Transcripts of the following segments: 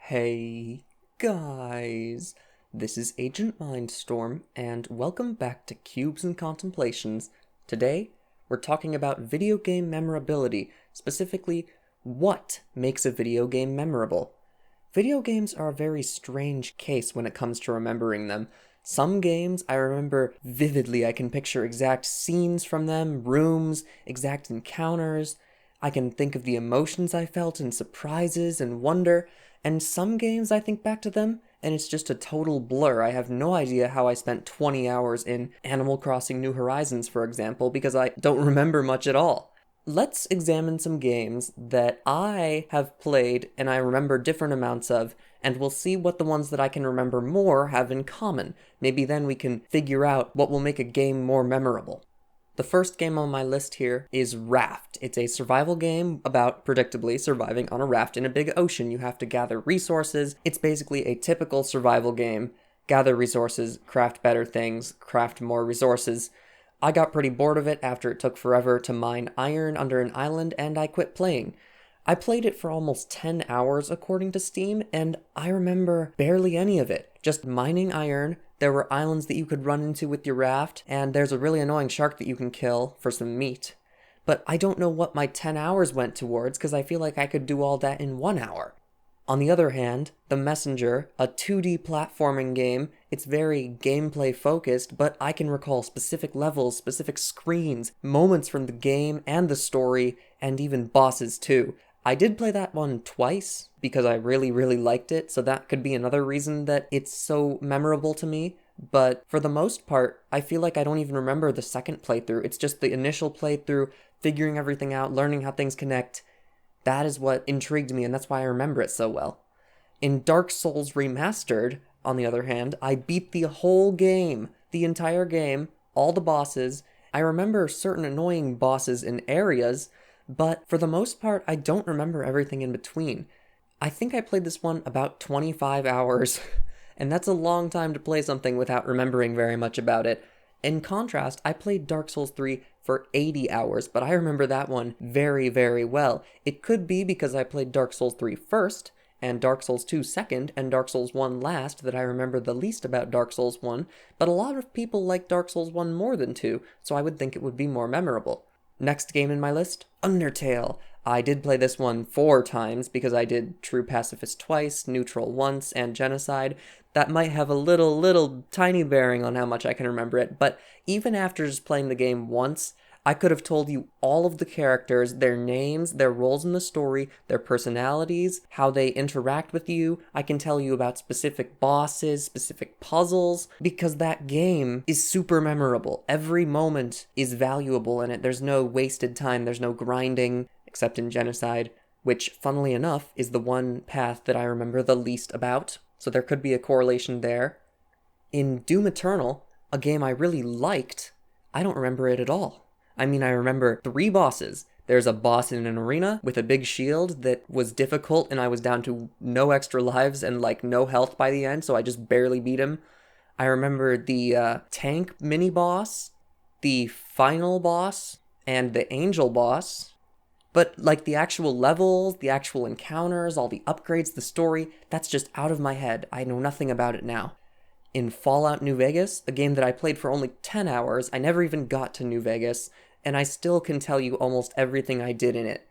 Hey guys, this is AgentMindStorm and welcome back to Cubes and Contemplations. Today, we're talking about video game memorability, specifically what makes a video game memorable. Video games are a very strange case when it comes to remembering them. Some games I remember vividly. I can picture exact scenes from them, rooms, exact encounters. I can think of the emotions I felt and surprises and wonder. And some games I think back to them, and it's just a total blur. I have no idea how I spent 20 hours in Animal Crossing New Horizons, for example, because I don't remember much at all. Let's examine some games that I have played and I remember different amounts of, and we'll see what the ones that I can remember more have in common. Maybe then we can figure out what will make a game more memorable. The first game on my list here is Raft. It's a survival game about, predictably, surviving on a raft in a big ocean. You have to gather resources. It's basically a typical survival game. Gather resources, craft better things, craft more resources. I got pretty bored of it after it took forever to mine iron under an island, and I quit playing. I played it for almost 10 hours according to Steam, and I remember barely any of it. Just mining iron. There were islands that you could run into with your raft, and there's a really annoying shark that you can kill for some meat. But I don't know what my 10 hours went towards, because I feel like I could do all that in 1 hour. On the other hand, The Messenger, a 2D platforming game, it's very gameplay focused, but I can recall specific levels, specific screens, moments from the game and the story, and even bosses too. I did play that one twice because I really liked it, so that could be another reason that it's so memorable to me. But for the most part, I feel like I don't even remember the second playthrough. It's just the initial playthrough, figuring everything out, learning how things connect. That is what intrigued me, and that's why I remember it so well. In Dark Souls Remastered, on the other hand, I beat the whole game, the entire game, all the bosses. I remember certain annoying bosses in areas, but for the most part, I don't remember everything in between. I think I played this one about 25 hours, and that's a long time to play something without remembering very much about it. In contrast, I played Dark Souls 3 for 80 hours, but I remember that one very well. It could be because I played Dark Souls 3 first, and Dark Souls 2 second, and Dark Souls 1 last that I remember the least about Dark Souls 1, but a lot of people like Dark Souls 1 more than 2, so I would think it would be more memorable. Next game in my list, Undertale. I did play this one 4 times because I did True Pacifist twice, Neutral once, and Genocide. That might have a little tiny bearing on how much I can remember it, but even after just playing the game once, I could have told you all of the characters, their names, their roles in the story, their personalities, how they interact with you. I can tell you about specific bosses, specific puzzles, because that game is super memorable. Every moment is valuable in it. There's no wasted time, there's no grinding, except in Genocide, which, funnily enough, is the one path that I remember the least about, so there could be a correlation there. In Doom Eternal, a game I really liked, I don't remember it at all. I mean, I remember 3 bosses. There's a boss in an arena with a big shield that was difficult, and I was down to no extra lives and, no health by the end, so I just barely beat him. I remember the tank mini-boss, the final boss, and the angel boss. But, the actual levels, the actual encounters, all the upgrades, the story, that's just out of my head. I know nothing about it now. In Fallout New Vegas, a game that I played for only 10 hours, I never even got to New Vegas, and I still can tell you almost everything I did in it.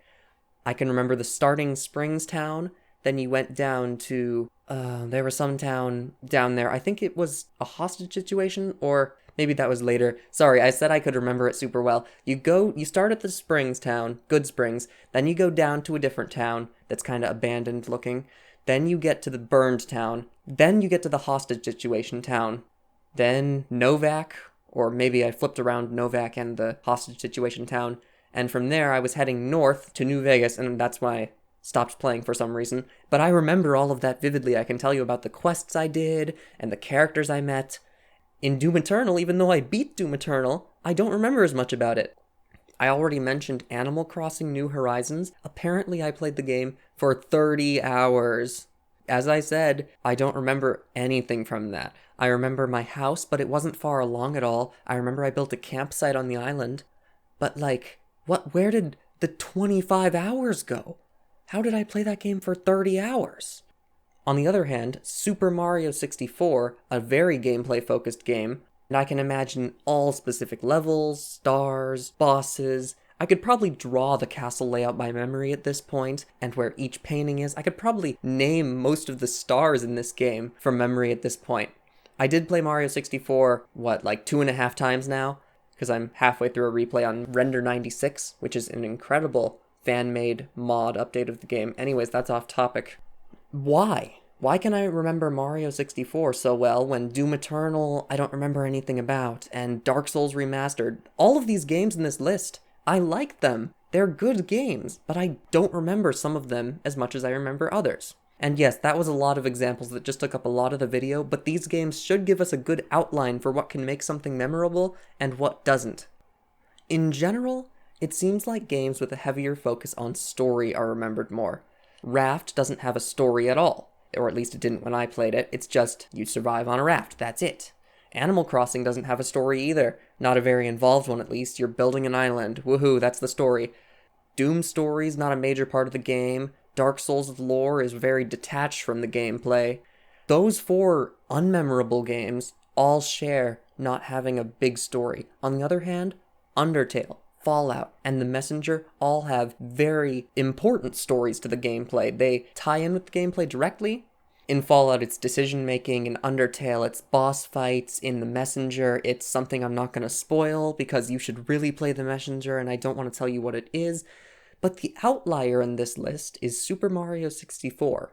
I can remember the starting Springs town, then you went down to, there was some town down there. I think it was a hostage situation, or maybe that was later. Sorry, I said I could remember it super well. You start at the Springs town, Good Springs, then you go down to a different town that's kind of abandoned looking, then you get to the burned town, then you get to the hostage situation town, then Novak, or maybe I flipped around Novak and the hostage situation town, and from there I was heading north to New Vegas, and that's when I stopped playing for some reason. But I remember all of that vividly. I can tell you about the quests I did, and the characters I met. In Doom Eternal, even though I beat Doom Eternal, I don't remember as much about it. I already mentioned Animal Crossing New Horizons. Apparently I played the game for 30 hours. As I said, I don't remember anything from that. I remember my house, but it wasn't far along at all. I remember I built a campsite on the island. But where did the 25 hours go? How did I play that game for 30 hours? On the other hand, Super Mario 64, a very gameplay-focused game, and I can imagine all specific levels, stars, bosses. I could probably draw the castle layout by memory at this point, and where each painting is. I could probably name most of the stars in this game from memory at this point. I did play Mario 64, like 2.5 times now? Because I'm halfway through a replay on Render 96, which is an incredible fan-made mod update of the game. Anyways, that's off topic. Why? Why can I remember Mario 64 so well when Doom Eternal I don't remember anything about, and Dark Souls Remastered? All of these games in this list, I like them. They're good games, but I don't remember some of them as much as I remember others. And yes, that was a lot of examples that just took up a lot of the video, but these games should give us a good outline for what can make something memorable and what doesn't. In general, it seems like games with a heavier focus on story are remembered more. Raft doesn't have a story at all, or at least it didn't when I played it. It's just, you survive on a raft, that's it. Animal Crossing doesn't have a story either. Not a very involved one at least. You're building an island. Woohoo, that's the story. Doom story's not a major part of the game. Dark Souls' lore is very detached from the gameplay. Those 4 unmemorable games all share not having a big story. On the other hand, Undertale, Fallout, and The Messenger all have very important stories to the gameplay. They tie in with the gameplay directly. In Fallout, it's decision-making. In Undertale, it's boss fights. In The Messenger, it's something I'm not going to spoil because you should really play The Messenger and I don't want to tell you what it is. But the outlier in this list is Super Mario 64.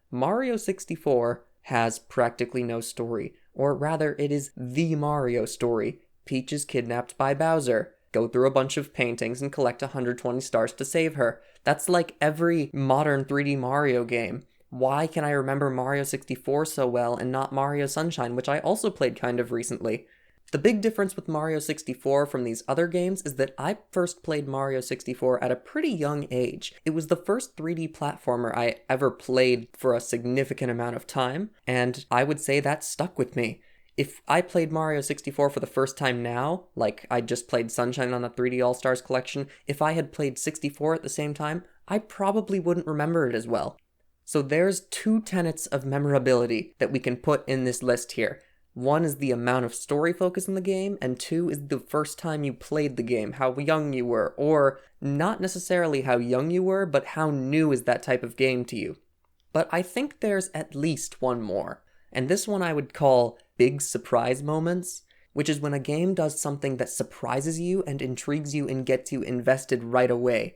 Mario 64 has practically no story, or rather, it is the Mario story. Peach is kidnapped by Bowser. Go through a bunch of paintings and collect 120 stars to save her. That's like every modern 3D Mario game. Why can I remember Mario 64 so well and not Mario Sunshine, which I also played kind of recently? The big difference with Mario 64 from these other games is that I first played Mario 64 at a pretty young age. It was the first 3D platformer I ever played for a significant amount of time, and I would say that stuck with me. If I played Mario 64 for the first time now, like I just played Sunshine on the 3D All-Stars collection, if I had played 64 at the same time, I probably wouldn't remember it as well. So there's 2 tenets of memorability that we can put in this list here. One is the amount of story focus in the game, and 2 is the first time you played the game, how young you were, or not necessarily how young you were, but how new is that type of game to you. But I think there's at least one more, and this one I would call big surprise moments, which is when a game does something that surprises you and intrigues you and gets you invested right away.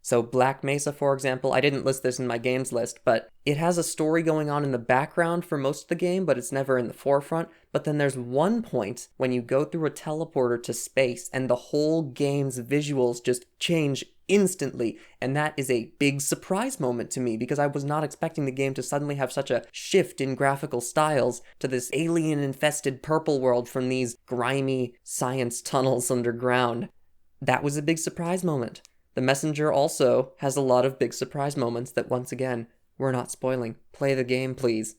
So Black Mesa, for example, I didn't list this in my games list, but it has a story going on in the background for most of the game, but it's never in the forefront. But then there's one point when you go through a teleporter to space and the whole game's visuals just change instantly, and that is a big surprise moment to me because I was not expecting the game to suddenly have such a shift in graphical styles to this alien-infested purple world from these grimy science tunnels underground. That was a big surprise moment. The Messenger also has a lot of big surprise moments that, once again, we're not spoiling. Play the game, please.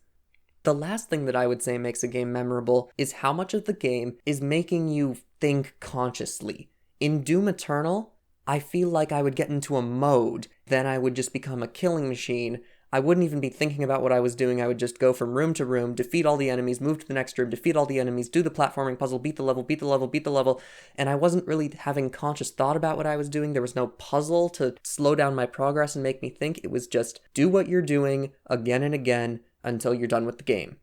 The last thing that I would say makes a game memorable is how much of the game is making you think consciously. In Doom Eternal, I feel like I would get into a mode, then I would just become a killing machine. I wouldn't even be thinking about what I was doing. I would just go from room to room, defeat all the enemies, move to the next room, defeat all the enemies, do the platforming puzzle, beat the level, beat the level, beat the level, and I wasn't really having conscious thought about what I was doing. There was no puzzle to slow down my progress and make me think. It was just do what you're doing again and again until you're done with the game.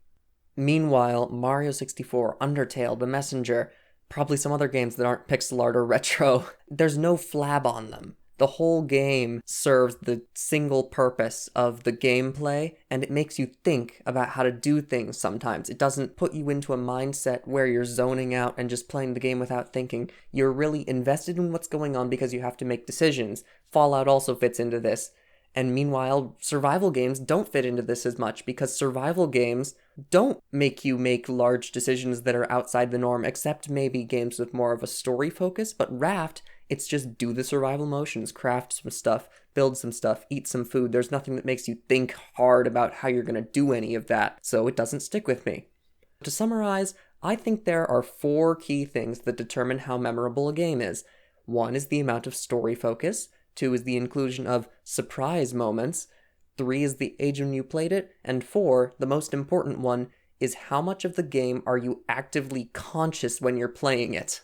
Meanwhile, Mario 64, Undertale, The Messenger, probably some other games that aren't pixel art or retro, there's no flab on them. The whole game serves the single purpose of the gameplay, and it makes you think about how to do things sometimes. It doesn't put you into a mindset where you're zoning out and just playing the game without thinking. You're really invested in what's going on because you have to make decisions. Fallout also fits into this. And meanwhile, survival games don't fit into this as much because survival games don't make you make large decisions that are outside the norm, except maybe games with more of a story focus. But Raft, it's just do the survival motions, craft some stuff, build some stuff, eat some food. There's nothing that makes you think hard about how you're going to do any of that, so it doesn't stick with me. To summarize, I think there are 4 key things that determine how memorable a game is. 1 is the amount of story focus. 2 is the inclusion of surprise moments. 3 is the age when you played it, and 4, the most important one, is how much of the game are you actively conscious when you're playing it?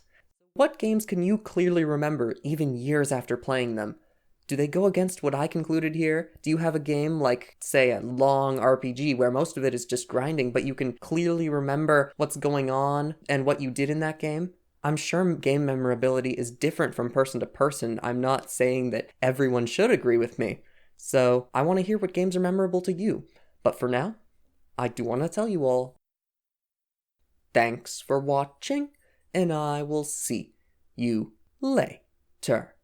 What games can you clearly remember even years after playing them? Do they go against what I concluded here? Do you have a game like, say, a long RPG where most of it is just grinding, but you can clearly remember what's going on and what you did in that game? I'm sure game memorability is different from person to person. I'm not saying that everyone should agree with me. So I want to hear what games are memorable to you. But for now, I do want to tell you all, thanks for watching, and I will see you later.